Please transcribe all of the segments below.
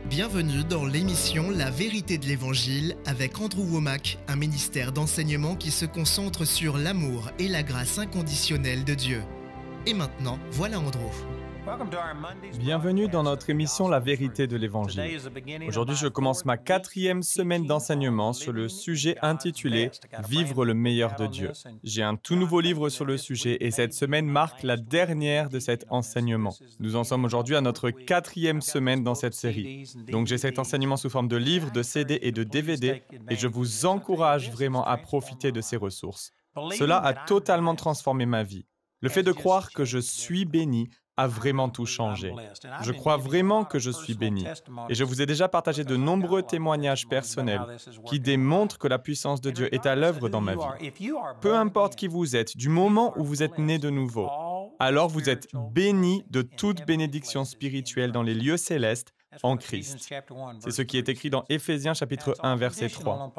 Bienvenue dans l'émission La vérité de l'Évangile avec Andrew Wommack, un ministère d'enseignement qui se concentre sur l'amour et la grâce inconditionnelle de Dieu. Et maintenant, voilà Andrew. Bienvenue dans notre émission La vérité de l'Évangile. Aujourd'hui, je commence ma 4e semaine d'enseignement sur le sujet intitulé « Vivre le meilleur de Dieu ». J'ai un tout nouveau livre sur le sujet et cette semaine marque la dernière de cet enseignement. Nous en sommes aujourd'hui à notre 4e semaine dans cette série. Donc j'ai cet enseignement sous forme de livres, de CD et de DVD et je vous encourage vraiment à profiter de ces ressources. Cela a totalement transformé ma vie. Le fait de croire que je suis béni a vraiment tout changé. Je crois vraiment que je suis béni. Et je vous ai déjà partagé de nombreux témoignages personnels qui démontrent que la puissance de Dieu est à l'œuvre dans ma vie. Peu importe qui vous êtes, du moment où vous êtes né de nouveau, alors vous êtes béni de toute bénédiction spirituelle dans les lieux célestes en Christ. C'est ce qui est écrit dans Éphésiens chapitre 1, verset 3.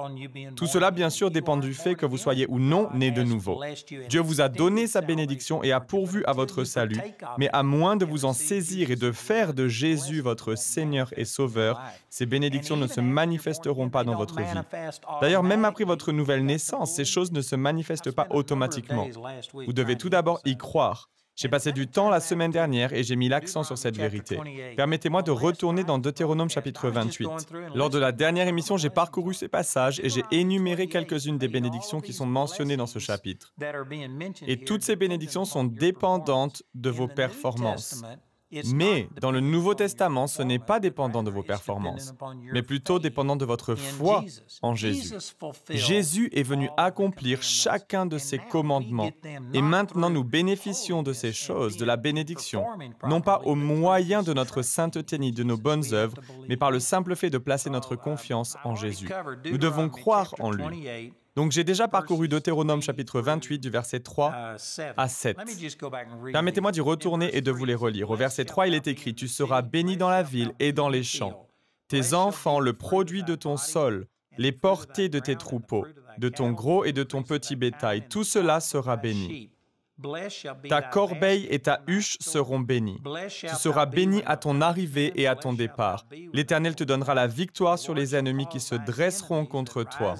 Tout cela, bien sûr, dépend du fait que vous soyez ou non né de nouveau. Dieu vous a donné sa bénédiction et a pourvu à votre salut, mais à moins de vous en saisir et de faire de Jésus votre Seigneur et Sauveur, ces bénédictions ne se manifesteront pas dans votre vie. D'ailleurs, même après votre nouvelle naissance, ces choses ne se manifestent pas automatiquement. Vous devez tout d'abord y croire. J'ai passé du temps la semaine dernière et j'ai mis l'accent sur cette vérité. Permettez-moi de retourner dans Deutéronome chapitre 28. Lors de la dernière émission, j'ai parcouru ces passages et j'ai énuméré quelques-unes des bénédictions qui sont mentionnées dans ce chapitre. Et toutes ces bénédictions sont dépendantes de vos performances. Mais dans le Nouveau Testament, ce n'est pas dépendant de vos performances, mais plutôt dépendant de votre foi en Jésus. Jésus est venu accomplir chacun de ces commandements et maintenant nous bénéficions de ces choses, de la bénédiction, non pas au moyen de notre sainteté ni de nos bonnes œuvres, mais par le simple fait de placer notre confiance en Jésus. Nous devons croire en lui. Donc j'ai déjà parcouru Deutéronome chapitre 28 du verset 3 à 7. Permettez-moi d'y retourner et de vous les relire. Au verset 3, il est écrit « Tu seras béni dans la ville et dans les champs. Tes enfants, le produit de ton sol, les portées de tes troupeaux, de ton gros et de ton petit bétail, tout cela sera béni. Ta corbeille et ta huche seront bénies. Tu seras béni à ton arrivée et à ton départ. L'Éternel te donnera la victoire sur les ennemis qui se dresseront contre toi.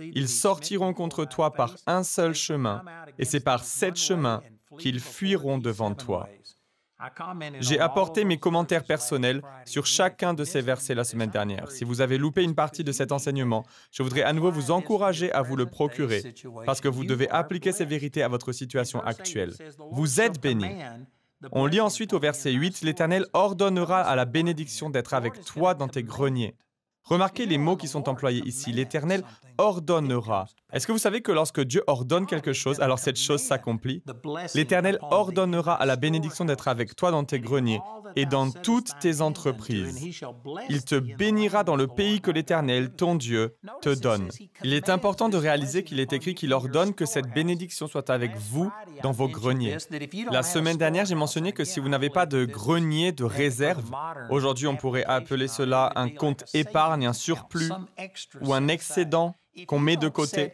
Ils sortiront contre toi par un seul chemin, et c'est par 7 chemins qu'ils fuiront devant toi. » J'ai apporté mes commentaires personnels sur chacun de ces versets la semaine dernière. Si vous avez loupé une partie de cet enseignement, je voudrais à nouveau vous encourager à vous le procurer, parce que vous devez appliquer ces vérités à votre situation actuelle. Vous êtes bénis. On lit ensuite au verset 8, « L'Éternel ordonnera à la bénédiction d'être avec toi dans tes greniers. » Remarquez les mots qui sont employés ici. L'Éternel ordonnera. Est-ce que vous savez que lorsque Dieu ordonne quelque chose, alors cette chose s'accomplit? L'Éternel ordonnera à la bénédiction d'être avec toi dans tes greniers et dans toutes tes entreprises. Il te bénira dans le pays que l'Éternel, ton Dieu, te donne. Il est important de réaliser qu'il est écrit qu'il ordonne que cette bénédiction soit avec vous dans vos greniers. La semaine dernière, j'ai mentionné que si vous n'avez pas de grenier de réserve, aujourd'hui on pourrait appeler cela un compte épargne, un surplus ou un excédent qu'on met de côté.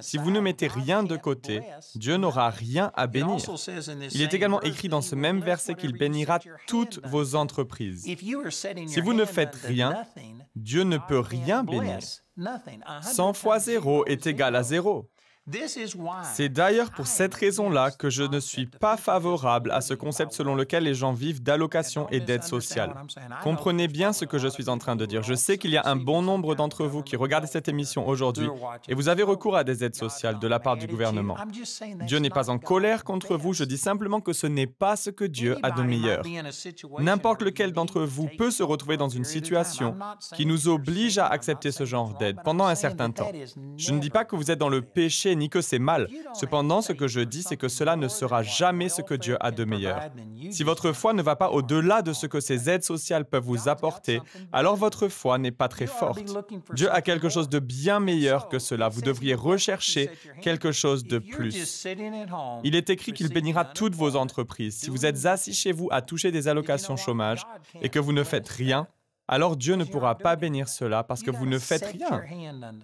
Si vous ne mettez rien de côté, Dieu n'aura rien à bénir. Il est également écrit dans ce même verset qu'il bénira toutes vos entreprises. Si vous ne faites rien, Dieu ne peut rien bénir. 100 fois 0 est égal à 0. C'est d'ailleurs pour cette raison-là que je ne suis pas favorable à ce concept selon lequel les gens vivent d'allocations et d'aides sociales. Comprenez bien ce que je suis en train de dire. Je sais qu'il y a un bon nombre d'entre vous qui regardent cette émission aujourd'hui et vous avez recours à des aides sociales de la part du gouvernement. Dieu n'est pas en colère contre vous, je dis simplement que ce n'est pas ce que Dieu a de meilleur. N'importe lequel d'entre vous peut se retrouver dans une situation qui nous oblige à accepter ce genre d'aide pendant un certain temps. Je ne dis pas que vous êtes dans le péché ni que c'est mal. Cependant, ce que je dis, c'est que cela ne sera jamais ce que Dieu a de meilleur. Si votre foi ne va pas au-delà de ce que ces aides sociales peuvent vous apporter, alors votre foi n'est pas très forte. Dieu a quelque chose de bien meilleur que cela. Vous devriez rechercher quelque chose de plus. Il est écrit qu'il bénira toutes vos entreprises. Si vous êtes assis chez vous à toucher des allocations chômage et que vous ne faites rien, alors Dieu ne pourra pas bénir cela parce que vous ne faites rien.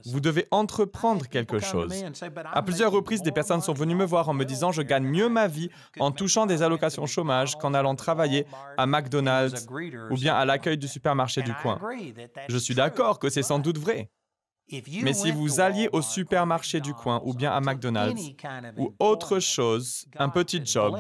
Vous devez entreprendre quelque chose. À plusieurs reprises, des personnes sont venues me voir en me disant « Je gagne mieux ma vie en touchant des allocations chômage qu'en allant travailler à McDonald's ou bien à l'accueil du supermarché du coin. » Je suis d'accord que c'est sans doute vrai. Mais si vous alliez au supermarché du coin ou bien à McDonald's ou autre chose, un petit job,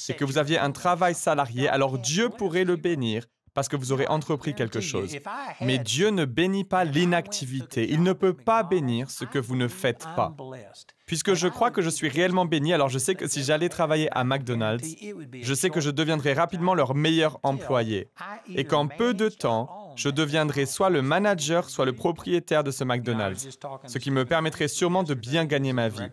et que vous aviez un travail salarié, alors Dieu pourrait le bénir parce que vous aurez entrepris quelque chose. Mais Dieu ne bénit pas l'inactivité. Il ne peut pas bénir ce que vous ne faites pas. Puisque je crois que je suis réellement béni, alors je sais que si j'allais travailler à McDonald's, je sais que je deviendrai rapidement leur meilleur employé. Et qu'en peu de temps, je deviendrai soit le manager, soit le propriétaire de ce McDonald's, ce qui me permettrait sûrement de bien gagner ma vie.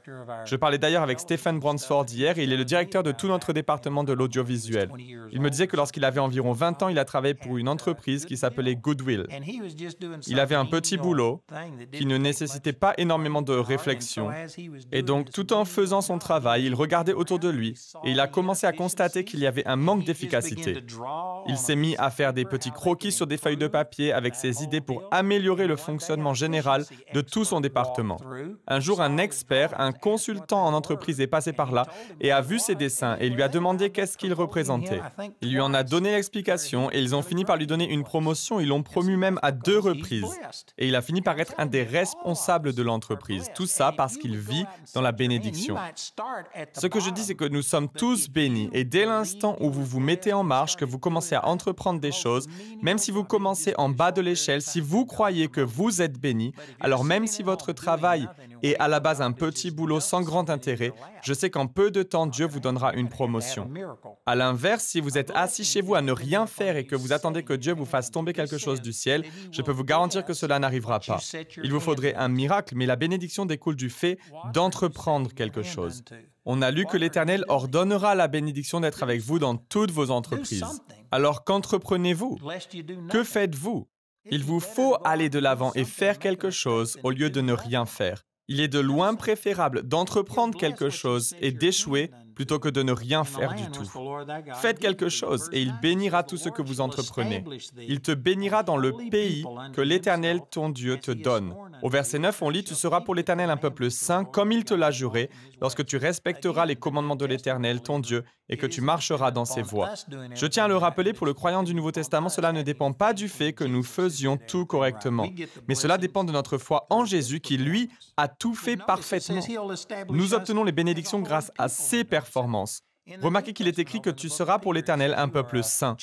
Je parlais d'ailleurs avec Stephen Bransford hier, et il est le directeur de tout notre département de l'audiovisuel. Il me disait que lorsqu'il avait environ 20 ans, il a travaillé pour une entreprise qui s'appelait Goodwill. Il avait un petit boulot qui ne nécessitait pas énormément de réflexion. Et donc, tout en faisant son travail, il regardait autour de lui et il a commencé à constater qu'il y avait un manque d'efficacité. Il s'est mis à faire des petits croquis sur des feuilles de papier avec ses idées pour améliorer le fonctionnement général de tout son département. Un jour, un expert, un consultant en entreprise est passé par là et a vu ses dessins et lui a demandé qu'est-ce qu'ils représentaient. Il lui en a donné l'explication et ils ont fini par lui donner une promotion. Ils l'ont promu même à 2 reprises. Et il a fini par être un des responsables de l'entreprise. Tout ça parce qu'il vit dans la bénédiction. Ce que je dis, c'est que nous sommes tous bénis. Et dès l'instant où vous vous mettez en marche, que vous commencez à entreprendre des choses, même si vous commencez en bas de l'échelle, si vous croyez que vous êtes béni, alors même si votre travail est à la base un petit boulot sans grand intérêt, je sais qu'en peu de temps, Dieu vous donnera une promotion. À l'inverse, si vous êtes assis chez vous à ne rien faire et que vous attendez que Dieu vous fasse tomber quelque chose du ciel, je peux vous garantir que cela n'arrivera pas. Il vous faudrait un miracle, mais la bénédiction découle du fait d'entreprendre quelque chose. On a lu que l'Éternel ordonnera la bénédiction d'être avec vous dans toutes vos entreprises. Alors qu'entreprenez-vous? Que faites-vous? Il vous faut aller de l'avant et faire quelque chose au lieu de ne rien faire. Il est de loin préférable d'entreprendre quelque chose et d'échouer plutôt que de ne rien faire du tout. Faites quelque chose et il bénira tout ce que vous entreprenez. Il te bénira dans le pays que l'Éternel, ton Dieu, te donne. Au verset 9, on lit « Tu seras pour l'Éternel un peuple saint, comme il te l'a juré, lorsque tu respecteras les commandements de l'Éternel, ton Dieu, et que tu marcheras dans ses voies. » Je tiens à le rappeler, pour le croyant du Nouveau Testament, cela ne dépend pas du fait que nous faisions tout correctement, mais cela dépend de notre foi en Jésus qui, lui, a tout fait parfaitement. Nous obtenons les bénédictions grâce à ses performances. Remarquez qu'il est écrit que tu seras pour l'Éternel un peuple saint.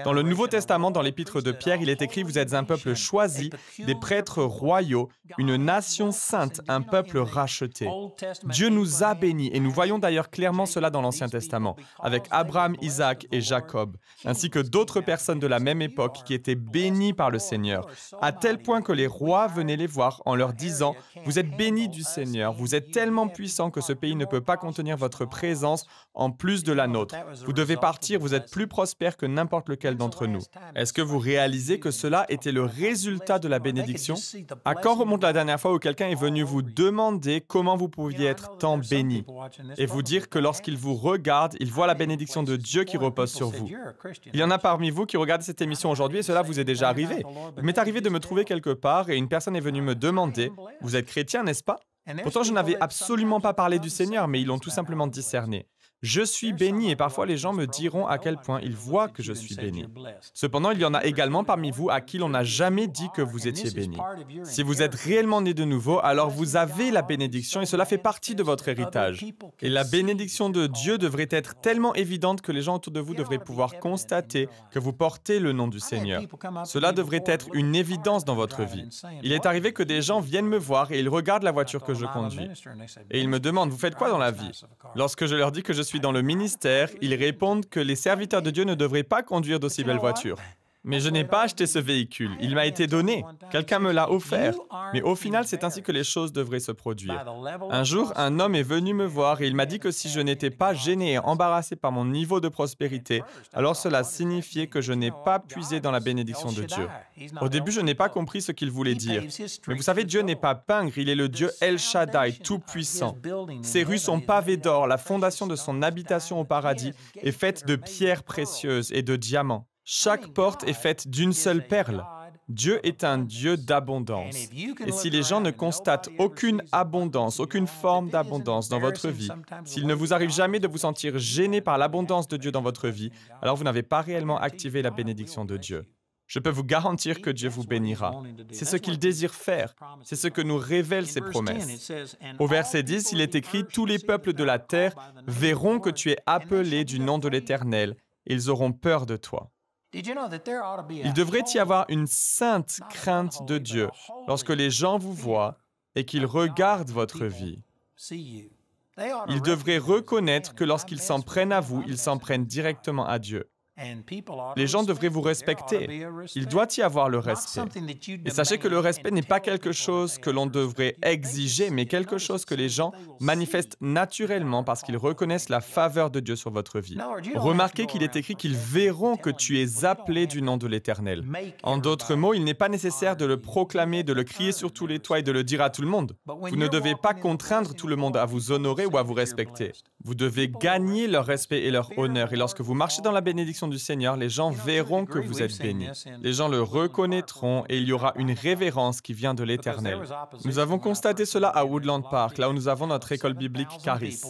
Dans le Nouveau Testament, dans l'épître de Pierre, il est écrit « Vous êtes un peuple choisi, des prêtres royaux, une nation sainte, un peuple racheté. » Dieu nous a bénis, et nous voyons d'ailleurs clairement cela dans l'Ancien Testament, avec Abraham, Isaac et Jacob, ainsi que d'autres personnes de la même époque qui étaient bénies par le Seigneur, à tel point que les rois venaient les voir en leur disant « Vous êtes bénis du Seigneur, vous êtes tellement puissants que ce pays ne peut pas contenir votre présence en plus de la nôtre. Vous devez partir, vous êtes plus prospères que n'importe lequel d'entre nous. » Est-ce que vous réalisez que cela était le résultat de la bénédiction? À quand remonte la dernière fois où quelqu'un est venu vous demander comment vous pouviez être tant béni et vous dire que lorsqu'il vous regarde, il voit la bénédiction de Dieu qui repose sur vous? Il y en a parmi vous qui regardent cette émission aujourd'hui et cela vous est déjà arrivé. Il m'est arrivé de me trouver quelque part et une personne est venue me demander « Vous êtes chrétien, n'est-ce pas ?» Pourtant, je n'avais absolument pas parlé du Seigneur, mais ils l'ont tout simplement discerné. Je suis béni et parfois les gens me diront à quel point ils voient que je suis béni. Cependant, il y en a également parmi vous à qui l'on n'a jamais dit que vous étiez béni. Si vous êtes réellement né de nouveau, alors vous avez la bénédiction et cela fait partie de votre héritage. Et la bénédiction de Dieu devrait être tellement évidente que les gens autour de vous devraient pouvoir constater que vous portez le nom du Seigneur. Cela devrait être une évidence dans votre vie. Il est arrivé que des gens viennent me voir et ils regardent la voiture que je conduis. Et ils me demandent « Vous faites quoi dans la vie ?» Lorsque je leur dis que je suis dans le ministère, ils répondent que les serviteurs de Dieu ne devraient pas conduire d'aussi belles voitures. Mais je n'ai pas acheté ce véhicule, il m'a été donné. Quelqu'un me l'a offert. Mais au final, c'est ainsi que les choses devraient se produire. Un jour, un homme est venu me voir et il m'a dit que si je n'étais pas gêné et embarrassé par mon niveau de prospérité, alors cela signifiait que je n'ai pas puisé dans la bénédiction de Dieu. Au début, je n'ai pas compris ce qu'il voulait dire. Mais vous savez, Dieu n'est pas pingre, il est le Dieu El Shaddai, tout-puissant. Ses rues sont pavées d'or, la fondation de son habitation au paradis est faite de pierres précieuses et de diamants. Chaque porte est faite d'une seule perle. Dieu est un Dieu d'abondance. Et si les gens ne constatent aucune abondance, aucune forme d'abondance dans votre vie, s'il ne vous arrive jamais de vous sentir gêné par l'abondance de Dieu dans votre vie, alors vous n'avez pas réellement activé la bénédiction de Dieu. Je peux vous garantir que Dieu vous bénira. C'est ce qu'il désire faire. C'est ce que nous révèlent ses promesses. Au verset 10, il est écrit « Tous les peuples de la terre verront que tu es appelé du nom de l'Éternel, et ils auront peur de toi. » Il devrait y avoir une sainte crainte de Dieu lorsque les gens vous voient et qu'ils regardent votre vie. Ils devraient reconnaître que lorsqu'ils s'en prennent à vous, ils s'en prennent directement à Dieu. Les gens devraient vous respecter. Il doit y avoir le respect. Et sachez que le respect n'est pas quelque chose que l'on devrait exiger, mais quelque chose que les gens manifestent naturellement parce qu'ils reconnaissent la faveur de Dieu sur votre vie. Remarquez qu'il est écrit qu'ils verront que tu es appelé du nom de l'Éternel. En d'autres mots, il n'est pas nécessaire de le proclamer, de le crier sur tous les toits et de le dire à tout le monde. Vous ne devez pas contraindre tout le monde à vous honorer ou à vous respecter. Vous devez gagner leur respect et leur honneur. Et lorsque vous marchez dans la bénédiction du Seigneur, les gens verront que vous êtes bénis. Les gens le reconnaîtront et il y aura une révérence qui vient de l'Éternel. Nous avons constaté cela à Woodland Park, là où nous avons notre école biblique Charis.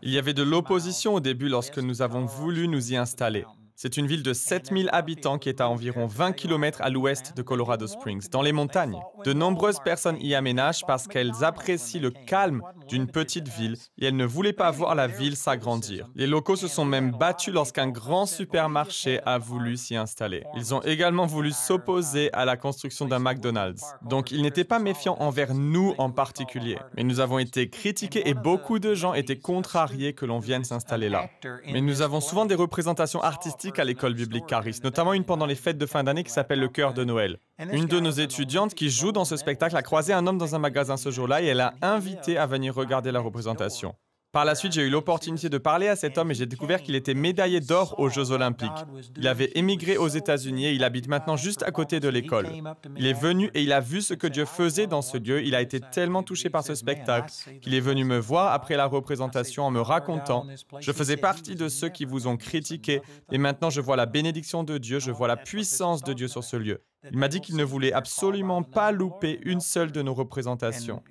Il y avait de l'opposition au début lorsque nous avons voulu nous y installer. C'est une ville de 7000 habitants qui est à environ 20 km à l'ouest de Colorado Springs, dans les montagnes. De nombreuses personnes y aménagent parce qu'elles apprécient le calme d'une petite ville et elles ne voulaient pas voir la ville s'agrandir. Les locaux se sont même battus lorsqu'un grand supermarché a voulu s'y installer. Ils ont également voulu s'opposer à la construction d'un McDonald's. Donc ils n'étaient pas méfiants envers nous en particulier. Mais nous avons été critiqués et beaucoup de gens étaient contrariés que l'on vienne s'installer là. Mais nous avons souvent des représentations artistiques à l'école biblique Charis, notamment une pendant les fêtes de fin d'année qui s'appelle le Chœur de Noël. Une de nos étudiantes qui joue dans ce spectacle a croisé un homme dans un magasin ce jour-là et elle a invité à venir regarder la représentation. Par la suite, j'ai eu l'opportunité de parler à cet homme et j'ai découvert qu'il était médaillé d'or aux Jeux Olympiques. Il avait émigré aux États-Unis et il habite maintenant juste à côté de l'école. Il est venu et il a vu ce que Dieu faisait dans ce lieu. Il a été tellement touché par ce spectacle qu'il est venu me voir après la représentation en me racontant « Je faisais partie de ceux qui vous ont critiqué et maintenant je vois la bénédiction de Dieu, je vois la puissance de Dieu sur ce lieu. » Il m'a dit qu'il ne voulait absolument pas louper une seule de nos représentations.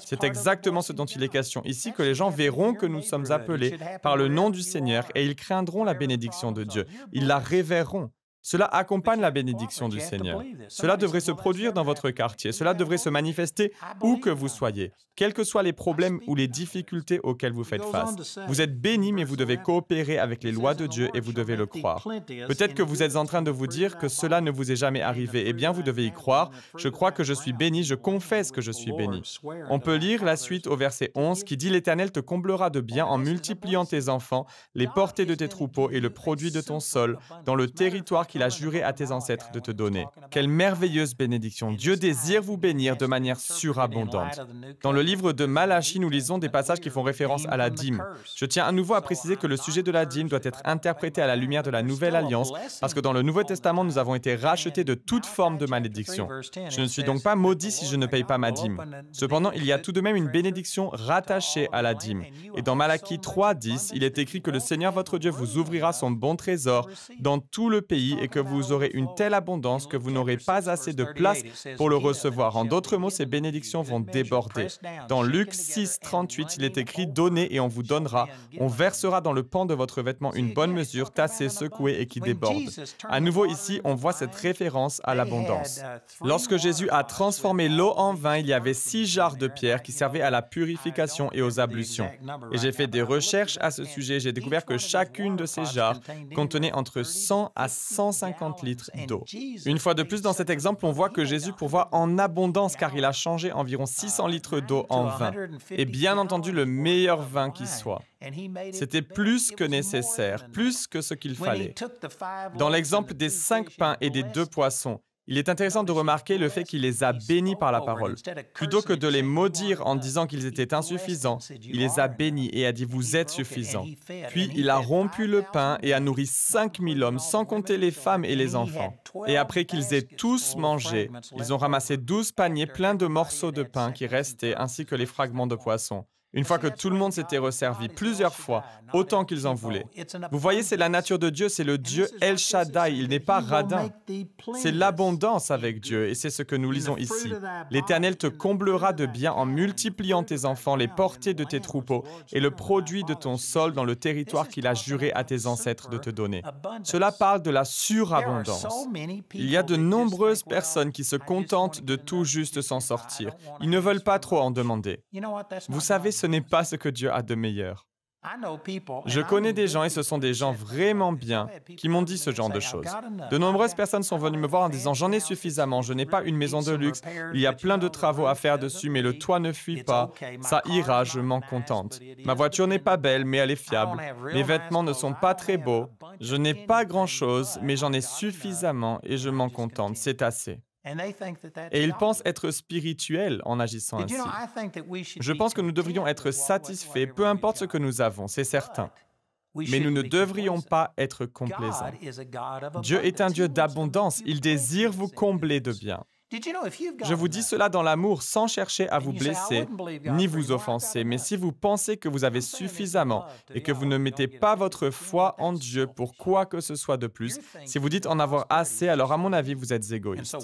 C'est exactement ce dont il est question ici, que les gens verront que nous sommes appelés par le nom du Seigneur et ils craindront la bénédiction de Dieu. Ils la révéreront. Cela accompagne la bénédiction du Seigneur. Cela devrait se produire dans votre quartier. Cela devrait se manifester où que vous soyez, quels que soient les problèmes ou les difficultés auxquelles vous faites face. Vous êtes bénis, mais vous devez coopérer avec les lois de Dieu et vous devez le croire. Peut-être que vous êtes en train de vous dire que cela ne vous est jamais arrivé. Eh bien, vous devez y croire. Je crois que je suis béni, je confesse que je suis béni. On peut lire la suite au verset 11 qui dit « L'Éternel te comblera de bien en multipliant tes enfants, les portées de tes troupeaux et le produit de ton sol, dans le territoire qu'il a juré à tes ancêtres de te donner. » Quelle merveilleuse bénédiction! Dieu désire vous bénir de manière surabondante. Dans le livre de Malachie, nous lisons des passages qui font référence à la dîme. Je tiens à nouveau à préciser que le sujet de la dîme doit être interprété à la lumière de la Nouvelle Alliance, parce que dans le Nouveau Testament, nous avons été rachetés de toute forme de malédiction. Je ne suis donc pas maudit si je ne paye pas ma dîme. Cependant, il y a tout de même une bénédiction rattachée à la dîme. Et dans Malachie 3:10, il est écrit que le Seigneur votre Dieu vous ouvrira son bon trésor dans tout le pays et que vous aurez une telle abondance que vous n'aurez pas assez de place pour le recevoir. En d'autres mots, ces bénédictions vont déborder. Dans Luc 6:38, il est écrit « Donnez et on vous donnera. On versera dans le pan de votre vêtement une bonne mesure, tassée, secouée et qui déborde. » À nouveau ici, on voit cette référence à l'abondance. Lorsque Jésus a transformé l'eau en vin, il y avait 6 jarres de pierre qui servaient à la purification et aux ablutions. Et j'ai fait des recherches à ce sujet. J'ai découvert que chacune de ces jarres contenait entre 100 à 150 litres d'eau. Une fois de plus, dans cet exemple, on voit que Jésus pourvoit en abondance car il a changé environ 600 litres d'eau en vin. Et bien entendu, le meilleur vin qui soit. C'était plus que nécessaire, plus que ce qu'il fallait. Dans l'exemple des 5 pains et des 2 poissons, il est intéressant de remarquer le fait qu'il les a bénis par la parole. Plutôt que de les maudire en disant qu'ils étaient insuffisants, il les a bénis et a dit « Vous êtes suffisants ». Puis il a rompu le pain et a nourri 5000 hommes, sans compter les femmes et les enfants. Et après qu'ils aient tous mangé, ils ont ramassé 12 paniers pleins de morceaux de pain qui restaient, ainsi que les fragments de poisson. Une fois que tout le monde s'était resservi plusieurs fois, autant qu'ils en voulaient. Vous voyez, c'est la nature de Dieu, c'est le Dieu El Shaddai, il n'est pas radin. C'est l'abondance avec Dieu, et c'est ce que nous lisons ici. L'Éternel te comblera de bien en multipliant tes enfants, les portées de tes troupeaux, et le produit de ton sol dans le territoire qu'il a juré à tes ancêtres de te donner. Cela parle de la surabondance. Il y a de nombreuses personnes qui se contentent de tout juste s'en sortir. Ils ne veulent pas trop en demander. Vous savez, ce n'est pas ce que Dieu a de meilleur. Je connais des gens, et ce sont des gens vraiment bien, qui m'ont dit ce genre de choses. De nombreuses personnes sont venues me voir en disant « J'en ai suffisamment, je n'ai pas une maison de luxe, il y a plein de travaux à faire dessus, mais le toit ne fuit pas, ça ira, je m'en contente. Ma voiture n'est pas belle, mais elle est fiable. Mes vêtements ne sont pas très beaux. Je n'ai pas grand-chose, mais j'en ai suffisamment et je m'en contente, c'est assez. » Et ils pensent être spirituels en agissant ainsi. Je pense que nous devrions être satisfaits, peu importe ce que nous avons, c'est certain. Mais nous ne devrions pas être complaisants. Dieu est un Dieu d'abondance, il désire vous combler de bien. Je vous dis cela dans l'amour sans chercher à vous blesser ni vous offenser, mais si vous pensez que vous avez suffisamment et que vous ne mettez pas votre foi en Dieu pour quoi que ce soit de plus, si vous dites en avoir assez, alors à mon avis, vous êtes égoïste.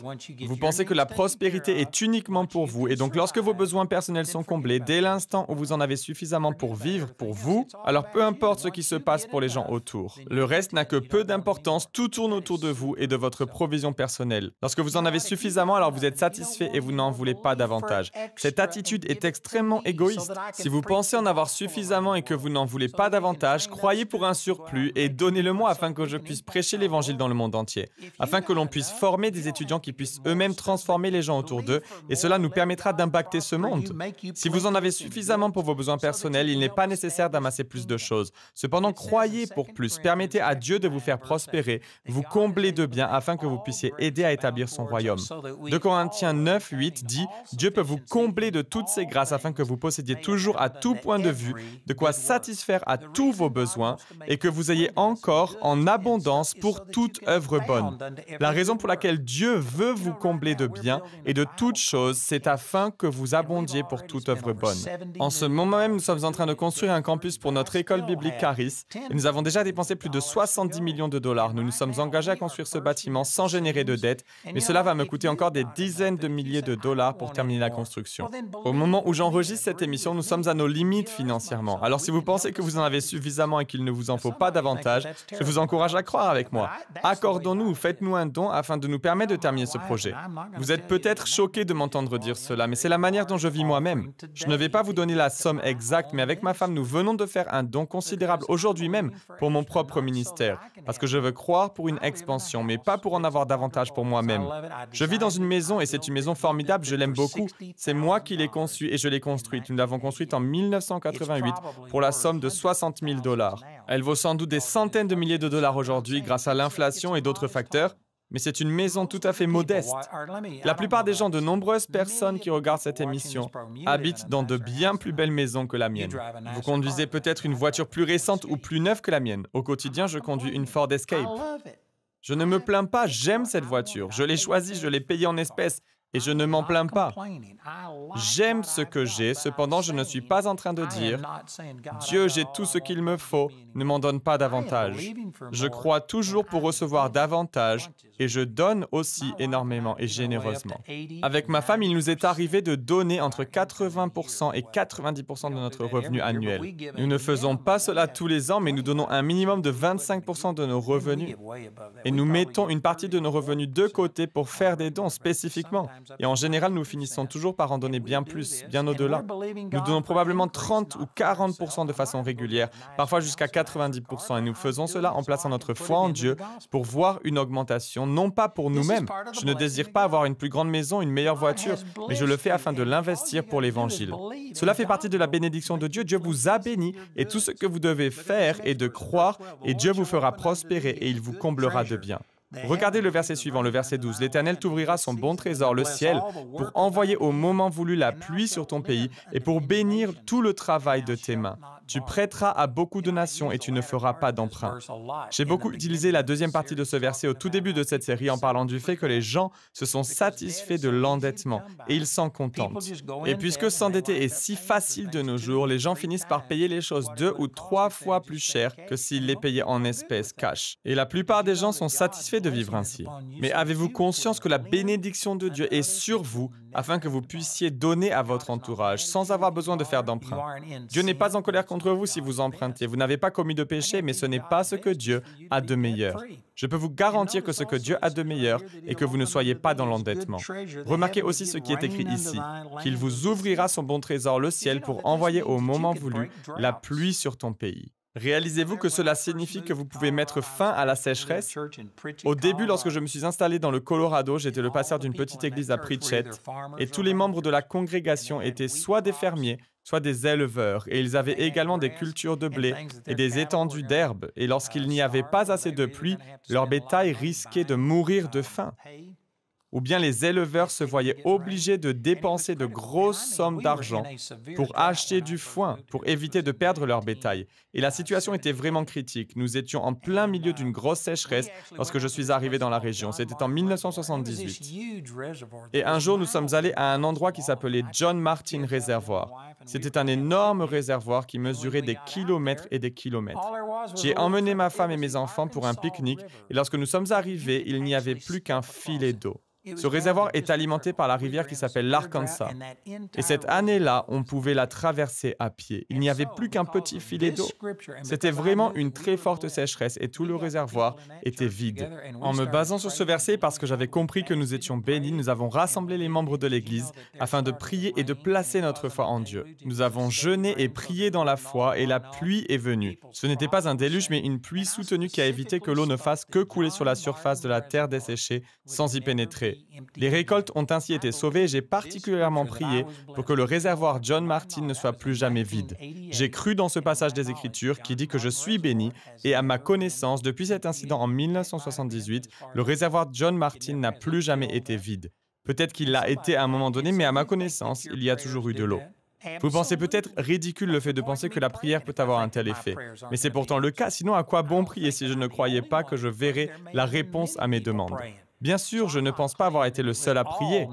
Vous pensez que la prospérité est uniquement pour vous et donc lorsque vos besoins personnels sont comblés, dès l'instant où vous en avez suffisamment pour vivre pour vous, alors peu importe ce qui se passe pour les gens autour. Le reste n'a que peu d'importance, tout tourne autour de vous et de votre provision personnelle. Lorsque vous en avez suffisamment, alors vous êtes satisfait et vous n'en voulez pas davantage. Cette attitude est extrêmement égoïste. Si vous pensez en avoir suffisamment et que vous n'en voulez pas davantage, croyez pour un surplus et donnez-le-moi afin que je puisse prêcher l'Évangile dans le monde entier, afin que l'on puisse former des étudiants qui puissent eux-mêmes transformer les gens autour d'eux et cela nous permettra d'impacter ce monde. Si vous en avez suffisamment pour vos besoins personnels, il n'est pas nécessaire d'amasser plus de choses. Cependant, croyez pour plus. Permettez à Dieu de vous faire prospérer, vous combler de biens afin que vous puissiez aider à établir son royaume. 2 Corinthiens 9, 8 dit « Dieu peut vous combler de toutes ses grâces afin que vous possédiez toujours à tout point de vue de quoi satisfaire à tous vos besoins et que vous ayez encore en abondance pour toute œuvre bonne. » La raison pour laquelle Dieu veut vous combler de biens et de toutes choses, c'est afin que vous abondiez pour toute œuvre bonne. En ce moment même, nous sommes en train de construire un campus pour notre école biblique Charis et nous avons déjà dépensé plus de 70 millions de dollars. Nous nous sommes engagés à construire ce bâtiment sans générer de dettes, mais cela va me coûter encore des dizaines de milliers de dollars pour terminer la construction. Au moment où j'enregistre cette émission, nous sommes à nos limites financièrement. Alors si vous pensez que vous en avez suffisamment et qu'il ne vous en faut pas davantage, je vous encourage à croire avec moi. Accordons-nous, faites-nous un don afin de nous permettre de terminer ce projet. Vous êtes peut-être choqués de m'entendre dire cela, mais c'est la manière dont je vis moi-même. Je ne vais pas vous donner la somme exacte, mais avec ma femme, nous venons de faire un don considérable aujourd'hui même pour mon propre ministère, parce que je veux croire pour une expansion, mais pas pour en avoir davantage pour moi-même. Je vis dans une maison et c'est une maison formidable, je l'aime beaucoup. C'est moi qui l'ai conçue et je l'ai construite. Nous l'avons construite en 1988 pour la somme de 60 000 dollars. Elle vaut sans doute des centaines de milliers de dollars aujourd'hui grâce à l'inflation et d'autres facteurs, mais c'est une maison tout à fait modeste. La plupart des gens, de nombreuses personnes qui regardent cette émission, habitent dans de bien plus belles maisons que la mienne. Vous conduisez peut-être une voiture plus récente ou plus neuve que la mienne. Au quotidien, je conduis une Ford Escape. Je ne me plains pas, j'aime cette voiture. Je l'ai choisie, je l'ai payée en espèces. Et je ne m'en plains pas. J'aime ce que j'ai, cependant je ne suis pas en train de dire « Dieu, j'ai tout ce qu'il me faut, ne m'en donne pas davantage. » Je crois toujours pour recevoir davantage et je donne aussi énormément et généreusement. Avec ma femme, il nous est arrivé de donner entre 80% et 90% de notre revenu annuel. Nous ne faisons pas cela tous les ans, mais nous donnons un minimum de 25% de nos revenus. Et nous mettons une partie de nos revenus de côté pour faire des dons spécifiquement. Et en général, nous finissons toujours par en donner bien plus, bien au-delà. Nous donnons probablement 30 ou 40% de façon régulière, parfois jusqu'à 90%. Et nous faisons cela en plaçant notre foi en Dieu pour voir une augmentation, non pas pour nous-mêmes. Je ne désire pas avoir une plus grande maison, une meilleure voiture, mais je le fais afin de l'investir pour l'Évangile. Cela fait partie de la bénédiction de Dieu. Dieu vous a béni et tout ce que vous devez faire est de croire et Dieu vous fera prospérer et il vous comblera de bien. Regardez le verset suivant, le verset 12. « L'Éternel t'ouvrira son bon trésor, le ciel, pour envoyer au moment voulu la pluie sur ton pays et pour bénir tout le travail de tes mains. Tu prêteras à beaucoup de nations et tu ne feras pas d'emprunt. » J'ai beaucoup utilisé la deuxième partie de ce verset au tout début de cette série en parlant du fait que les gens se sont satisfaits de l'endettement et ils s'en contentent. Et puisque s'endetter est si facile de nos jours, les gens finissent par payer les choses 2 ou 3 fois plus cher que s'ils les payaient en espèces cash. Et la plupart des gens sont satisfaits de vivre ainsi. Mais avez-vous conscience que la bénédiction de Dieu est sur vous afin que vous puissiez donner à votre entourage sans avoir besoin de faire d'emprunt? Dieu n'est pas en colère contre vous si vous empruntez. Vous n'avez pas commis de péché, mais ce n'est pas ce que Dieu a de meilleur. Je peux vous garantir que ce que Dieu a de meilleur est que vous ne soyez pas dans l'endettement. Remarquez aussi ce qui est écrit ici, qu'il vous ouvrira son bon trésor, le ciel, pour envoyer au moment voulu la pluie sur ton pays. Réalisez-vous que cela signifie que vous pouvez mettre fin à la sécheresse? Au début, lorsque je me suis installé dans le Colorado, j'étais le pasteur d'une petite église à Pritchett et tous les membres de la congrégation étaient soit des fermiers, soit des éleveurs, et ils avaient également des cultures de blé et des étendues d'herbes, et lorsqu'il n'y avait pas assez de pluie, leur bétail risquait de mourir de faim. Ou bien les éleveurs se voyaient obligés de dépenser de grosses sommes d'argent pour acheter du foin, pour éviter de perdre leur bétail. Et la situation était vraiment critique. Nous étions en plein milieu d'une grosse sécheresse lorsque je suis arrivé dans la région. C'était en 1978. Et un jour, nous sommes allés à un endroit qui s'appelait John Martin Reservoir. C'était un énorme réservoir qui mesurait des kilomètres et des kilomètres. J'ai emmené ma femme et mes enfants pour un pique-nique et lorsque nous sommes arrivés, il n'y avait plus qu'un filet d'eau. Ce réservoir est alimenté par la rivière qui s'appelle l'Arkansas. Et cette année-là, on pouvait la traverser à pied. Il n'y avait plus qu'un petit filet d'eau. C'était vraiment une très forte sécheresse et tout le réservoir était vide. En me basant sur ce verset, parce que j'avais compris que nous étions bénis, nous avons rassemblé les membres de l'Église afin de prier et de placer notre foi en Dieu. Nous avons jeûné et prié dans la foi et la pluie est venue. Ce n'était pas un déluge, mais une pluie soutenue qui a évité que l'eau ne fasse que couler sur la surface de la terre desséchée sans y pénétrer. Les récoltes ont ainsi été sauvées et j'ai particulièrement prié pour que le réservoir John Martin ne soit plus jamais vide. J'ai cru dans ce passage des Écritures qui dit que je suis béni et à ma connaissance, depuis cet incident en 1978, le réservoir John Martin n'a plus jamais été vide. Peut-être qu'il l'a été à un moment donné, mais à ma connaissance, il y a toujours eu de l'eau. Vous pensez peut-être ridicule le fait de penser que la prière peut avoir un tel effet. Mais c'est pourtant le cas, sinon à quoi bon prier si je ne croyais pas que je verrais la réponse à mes demandes? Bien sûr, je ne pense pas avoir été le seul à prier.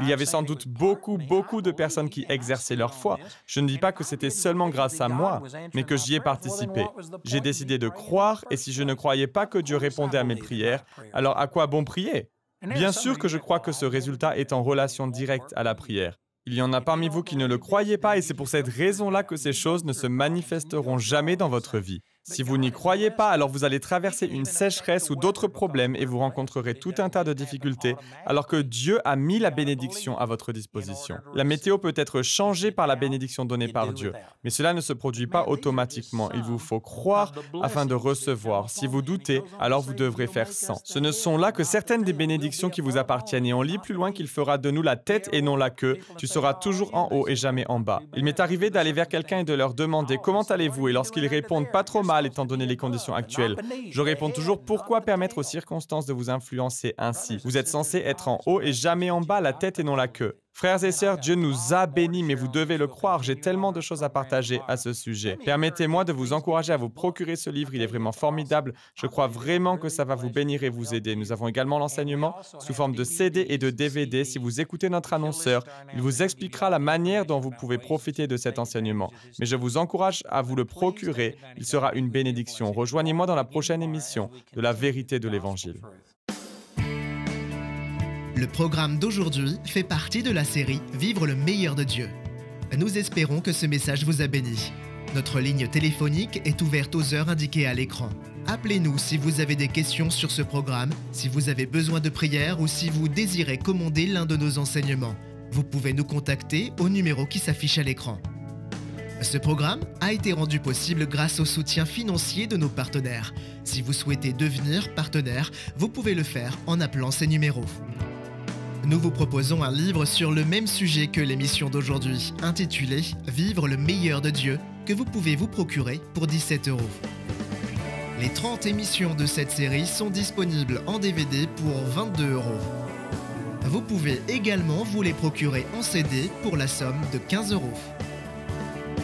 Il y avait sans doute beaucoup de personnes qui exerçaient leur foi. Je ne dis pas que c'était seulement grâce à moi, mais que j'y ai participé. J'ai décidé de croire, et si je ne croyais pas que Dieu répondait à mes prières, alors à quoi bon prier? Bien sûr que je crois que ce résultat est en relation directe à la prière. Il y en a parmi vous qui ne le croyez pas, et c'est pour cette raison-là que ces choses ne se manifesteront jamais dans votre vie. Si vous n'y croyez pas, alors vous allez traverser une sécheresse ou d'autres problèmes et vous rencontrerez tout un tas de difficultés, alors que Dieu a mis la bénédiction à votre disposition. La météo peut être changée par la bénédiction donnée par Dieu, mais cela ne se produit pas automatiquement. Il vous faut croire afin de recevoir. Si vous doutez, alors vous devrez faire sans. Ce ne sont là que certaines des bénédictions qui vous appartiennent et on lit plus loin qu'il fera de nous la tête et non la queue. Tu seras toujours en haut et jamais en bas. Il m'est arrivé d'aller vers quelqu'un et de leur demander « Comment allez-vous ?» et lorsqu'ils répondent « Pas trop mal » étant donné les conditions actuelles, je réponds toujours « Pourquoi permettre aux circonstances de vous influencer ainsi? Vous êtes censé être en haut et jamais en bas, la tête et non la queue. » Frères et sœurs, Dieu nous a bénis, mais vous devez le croire. J'ai tellement de choses à partager à ce sujet. Permettez-moi de vous encourager à vous procurer ce livre. Il est vraiment formidable. Je crois vraiment que ça va vous bénir et vous aider. Nous avons également l'enseignement sous forme de CD et de DVD. Si vous écoutez notre annonceur, il vous expliquera la manière dont vous pouvez profiter de cet enseignement. Mais je vous encourage à vous le procurer. Il sera une bénédiction. Rejoignez-moi dans la prochaine émission de La Vérité de l'Évangile. Le programme d'aujourd'hui fait partie de la série « Vivre le meilleur de Dieu ». Nous espérons que ce message vous a béni. Notre ligne téléphonique est ouverte aux heures indiquées à l'écran. Appelez-nous si vous avez des questions sur ce programme, si vous avez besoin de prière ou si vous désirez commander l'un de nos enseignements. Vous pouvez nous contacter au numéro qui s'affiche à l'écran. Ce programme a été rendu possible grâce au soutien financier de nos partenaires. Si vous souhaitez devenir partenaire, vous pouvez le faire en appelant ces numéros. Nous vous proposons un livre sur le même sujet que l'émission d'aujourd'hui, intitulé « Vivre le meilleur de Dieu » que vous pouvez vous procurer pour 17 €. Les 30 émissions de cette série sont disponibles en DVD pour 22 €. Vous pouvez également vous les procurer en CD pour la somme de 15 €.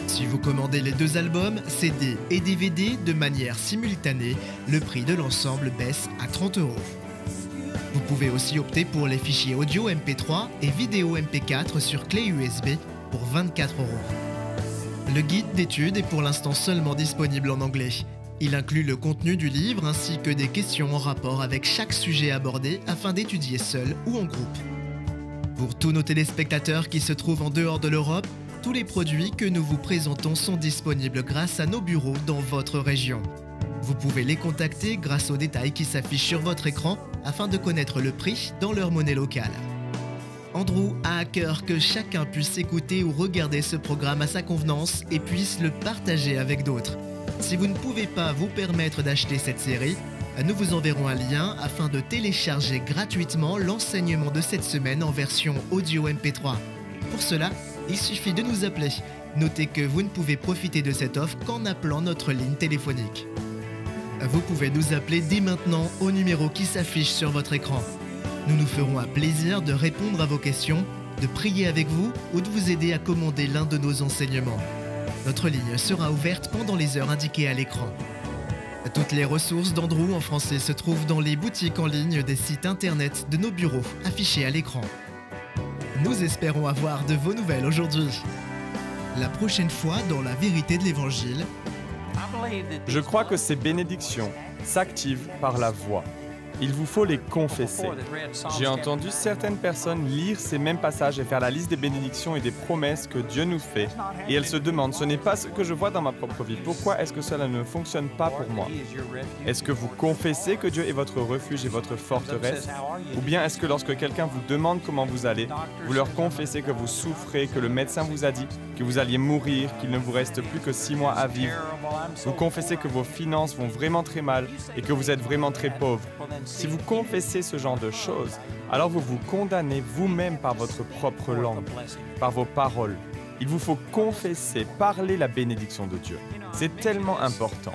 Si vous commandez les 2 albums, CD et DVD de manière simultanée, le prix de l'ensemble baisse à 30 €. Vous pouvez aussi opter pour les fichiers audio MP3 et vidéo MP4 sur clé USB pour 24 €. Le guide d'études est pour l'instant seulement disponible en anglais. Il inclut le contenu du livre ainsi que des questions en rapport avec chaque sujet abordé afin d'étudier seul ou en groupe. Pour tous nos téléspectateurs qui se trouvent en dehors de l'Europe, tous les produits que nous vous présentons sont disponibles grâce à nos bureaux dans votre région. Vous pouvez les contacter grâce aux détails qui s'affichent sur votre écran afin de connaître le prix dans leur monnaie locale. Andrew a à cœur que chacun puisse écouter ou regarder ce programme à sa convenance et puisse le partager avec d'autres. Si vous ne pouvez pas vous permettre d'acheter cette série, nous vous enverrons un lien afin de télécharger gratuitement l'enseignement de cette semaine en version audio MP3. Pour cela, il suffit de nous appeler. Notez que vous ne pouvez profiter de cette offre qu'en appelant notre ligne téléphonique. Vous pouvez nous appeler dès maintenant au numéro qui s'affiche sur votre écran. Nous nous ferons un plaisir de répondre à vos questions, de prier avec vous ou de vous aider à commander l'un de nos enseignements. Notre ligne sera ouverte pendant les heures indiquées à l'écran. Toutes les ressources d'Andrew en français se trouvent dans les boutiques en ligne des sites internet de nos bureaux affichés à l'écran. Nous espérons avoir de vos nouvelles aujourd'hui. La prochaine fois dans la vérité de l'Évangile, Je crois que ces bénédictions s'activent par la voix. Il vous faut les confesser. J'ai entendu certaines personnes lire ces mêmes passages et faire la liste des bénédictions et des promesses que Dieu nous fait. Et elles se demandent, ce n'est pas ce que je vois dans ma propre vie. Pourquoi est-ce que cela ne fonctionne pas pour moi? Est-ce que vous confessez que Dieu est votre refuge et votre forteresse? Ou bien est-ce que lorsque quelqu'un vous demande comment vous allez, vous leur confessez que vous souffrez, que le médecin vous a dit que vous alliez mourir, qu'il ne vous reste plus que 6 mois à vivre? Vous confessez que vos finances vont vraiment très mal et que vous êtes vraiment très pauvre. Si vous confessez ce genre de choses, alors vous vous condamnez vous-même par votre propre langue, par vos paroles. Il vous faut confesser, parler la bénédiction de Dieu. C'est tellement important.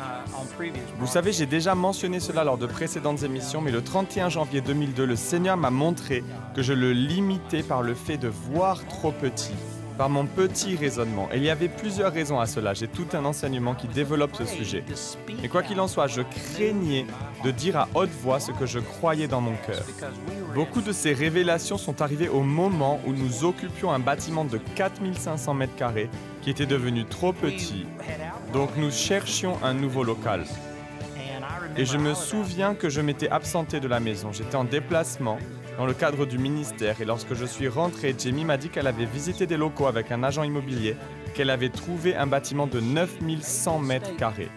Vous savez, j'ai déjà mentionné cela lors de précédentes émissions, mais le 31 janvier 2002, le Seigneur m'a montré que je le limitais par le fait de voir trop petit, par mon petit raisonnement. Et il y avait plusieurs raisons à cela. J'ai tout un enseignement qui développe ce sujet. Mais quoi qu'il en soit, je craignais de dire à haute voix ce que je croyais dans mon cœur. Beaucoup de ces révélations sont arrivées au moment où nous occupions un bâtiment de 4500 mètres carrés qui était devenu trop petit. Donc nous cherchions un nouveau local. Et je me souviens que je m'étais absenté de la maison. J'étais en déplacement dans le cadre du ministère et lorsque je suis rentré, Jamie m'a dit qu'elle avait visité des locaux avec un agent immobilier, qu'elle avait trouvé un bâtiment de 9100 mètres carrés.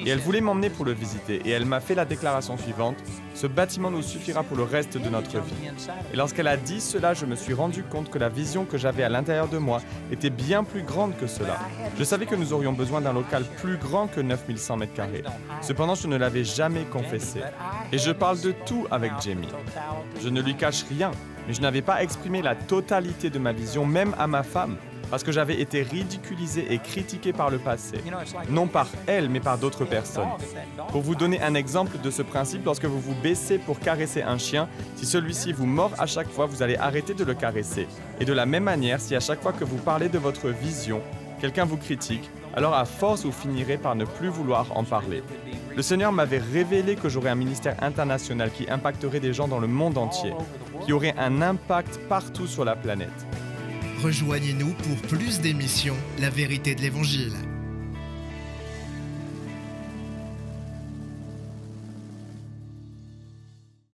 Et elle voulait m'emmener pour le visiter et elle m'a fait la déclaration suivante: ce bâtiment nous suffira pour le reste de notre vie. Et lorsqu'elle a dit cela, je me suis rendu compte que la vision que j'avais à l'intérieur de moi était bien plus grande que cela. Je savais que nous aurions besoin d'un local plus grand que 9100 mètres carrés. Cependant, je ne l'avais jamais confessé. Et je parle de tout avec Jamie. Je ne lui cache rien, mais je n'avais pas exprimé la totalité de ma vision, même à ma femme, parce que j'avais été ridiculisé et critiqué par le passé. Non par elle, mais par d'autres personnes. Pour vous donner un exemple de ce principe, lorsque vous vous baissez pour caresser un chien, si celui-ci vous mord à chaque fois, vous allez arrêter de le caresser. Et de la même manière, si à chaque fois que vous parlez de votre vision, quelqu'un vous critique, alors à force, vous finirez par ne plus vouloir en parler. Le Seigneur m'avait révélé que j'aurais un ministère international qui impacterait des gens dans le monde entier, qui aurait un impact partout sur la planète. Rejoignez-nous pour plus d'émissions La vérité de l'Évangile.